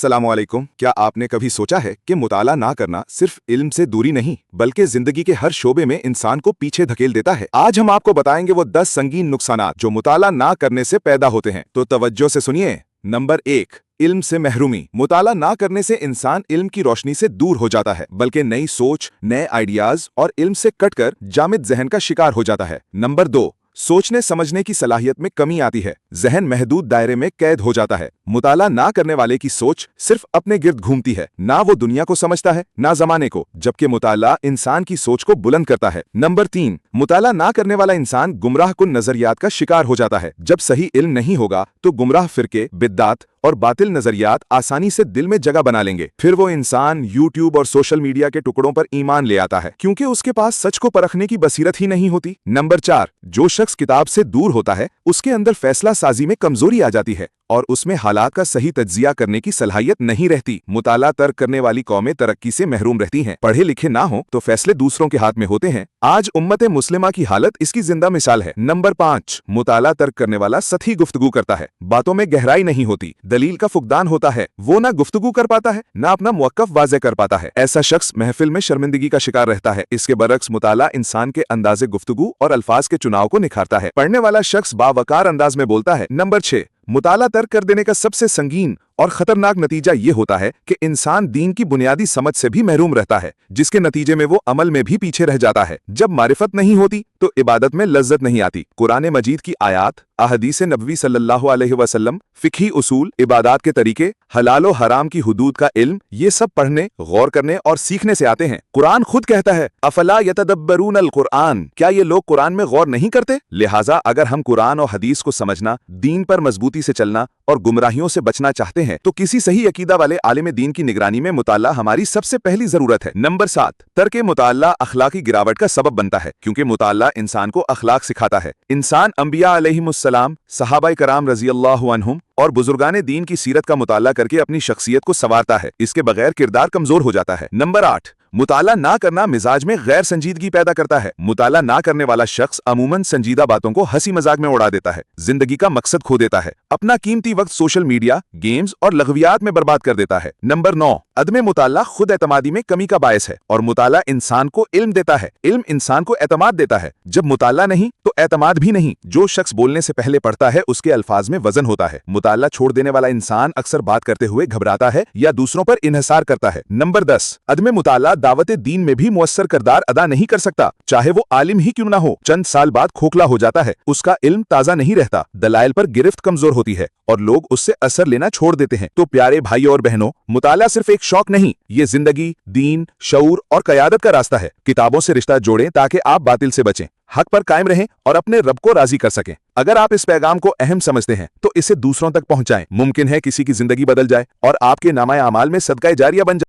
अस्सलाम वालेकुम। क्या आपने कभी सोचा है कि मुताला ना करना सिर्फ इल्म से दूरी नहीं बल्कि जिंदगी के हर शोबे में इंसान को पीछे धकेल देता है। आज हम आपको बताएंगे वो 10 संगीन नुकसानात जो मुताला ना करने से पैदा होते हैं। तो तवज्जो से सुनिए। नंबर 1, इल्म से महरूमी। मुताला ना करने से इंसान इल्म की रोशनी से दूर हो जाता है बल्कि नई सोच, नए आइडियाज और इल्म से कटकर जामिद जहन का शिकार हो जाता है। नंबर 2, सोचने समझने की सलाहियत में कमी आती है। जहन महदूद दायरे में कैद हो जाता है। मुताला ना करने वाले की सोच सिर्फ अपने गिर्द घूमती है, ना वो दुनिया को समझता है ना जमाने को, जबकि मुताला इंसान की सोच को बुलंद करता है। नंबर 3, मुताला ना करने वाला इंसान गुमराह कुन नजरियात का शिकार हो जाता है। जब सही इल्म नहीं होगा तो गुमराह फिरके, बिद्दात और बातिल नजरियात आसानी से दिल में जगह बना लेंगे। फिर वो इंसान यूट्यूब और सोशल मीडिया के टुकड़ों पर ईमान ले आता है क्योंकि उसके पास सच को परखने की बसीरत ही नहीं होती। नंबर 4, जो शख्स किताब से दूर होता है उसके अंदर फैसला साजी में कमजोरी आ जाती है और उसमें हालात का सही तज्जिया करने की सलाहियत नहीं रहती। मुताला तर्क करने वाली कौमें तरक्की से महरूम रहती हैं। पढ़े लिखे ना हो तो फैसले दूसरों के हाथ में होते हैं। आज उम्मत मुस्लिमा की हालत इसकी जिंदा मिसाल है। नंबर 5, मुताला तर्क करने वाला सतही गुफ्तगू करता है। बातों में गहराई नहीं होती, दलील का फुकदान होता है। वो ना गुफ्तगू कर पाता है ना अपना मुवक्कफ वाज़े कर पाता है। ऐसा शख्स महफिल में शर्मिंदगी का शिकार रहता है। इसके बरक्स मुताला इंसान के अंदाजे गुफ्तगू और अल्फाज के चुनाव को निखारता है। पढ़ने वाला शख्स बावकार अंदाज में बोलता है। नंबर 6, मुताला तर्क कर देने का सबसे संगीन और खतरनाक नतीजा ये होता है कि इंसान दीन की बुनियादी समझ से भी महरूम रहता है, जिसके नतीजे में वो अमल में भी पीछे रह जाता है। जब मारिफत नहीं होती तो इबादत में लज्जत नहीं आती। कुरान मजीद की आयात, अहदीस नबवी सल्लल्लाहु अलैहि वसल्लम, फिक्ही उसूल, इबादत के तरीके, हलाल और हराम की हुदूद का इल्म, ये सब पढ़ने, गौर करने और सीखने से आते हैं। कुरान खुद कहता है, अफला यतदब्बरून अल कुरान, क्या ये लोग कुरान में गौर नहीं करते? लिहाजा अगर हम कुरान और हदीस को समझना, दीन पर मजबूती से चलना और गुमराहियों से बचना चाहते हैं तो किसी सही अकीदा वाले आलिम दीन की निगरानी में मुताला हमारी सबसे पहली जरूरत है। नंबर 7, तर्क मुताला अखलाकी गिरावट का सबब बनता है क्योंकि मुताला इंसान को अखलाक सिखाता है। इंसान अंबिया अलैहिमुस्सलाम, सहाबाए कराम रज़ियल्लाहु अन्हुम और बुजुर्गाने दीन की सीरत का मुताला करके अपनी शख्सियत को संवारता है। इसके बगैर किरदार कमजोर हो जाता है। नंबर 8, मुताला ना करना मिजाज में गैर संजीदगी पैदा करता है। मुताला ना करने वाला शख्स अमूमन संजीदा बातों को हंसी मजाक में उड़ा देता है, जिंदगी का मकसद खो देता है, अपना कीमती वक्त सोशल मीडिया, गेम्स और लग़वियात में बर्बाद कर देता है। नंबर 9, अदम मुताला खुद एतमादी में कमी का बायस है और मुताला इंसान को इल्म देता है, इल्म इंसान को एतमाद देता है। जब मुताला नहीं तो एतमाद भी नहीं। जो शख्स बोलने से पहले पढ़ता है उसके अल्फाज में वजन होता है। मुताला छोड़ देने वाला इंसान अक्सर बात करते हुए घबराता है या दूसरों पर इन्हिसार करता है। नंबर 10, अदम मुताला दावत दीन में भी मुअस्सर किरदार अदा नहीं कर सकता, चाहे वो आलिम ही क्यों ना हो। चंद साल बाद खोखला हो जाता है, उसका इल्म ताजा नहीं रहता, दलाइल पर गिरफ्त कमजोर होती है और लोग उससे असर लेना छोड़ देते हैं। तो प्यारे भाई और बहनों, मुताला सिर्फ एक शौक नहीं, ये जिंदगी, दीन, शऊर और क़यादत का रास्ता है। किताबों से रिश्ता जोड़ें ताकि आप बातिल से बचें, हक पर कायम रहें और अपने रब को राजी कर सकें। अगर आप इस पैगाम को अहम समझते हैं तो इसे दूसरों तक पहुंचाएं। मुमकिन है किसी की जिंदगी बदल जाए और आपके नामा अमाल में सदका जारिया बन जाए।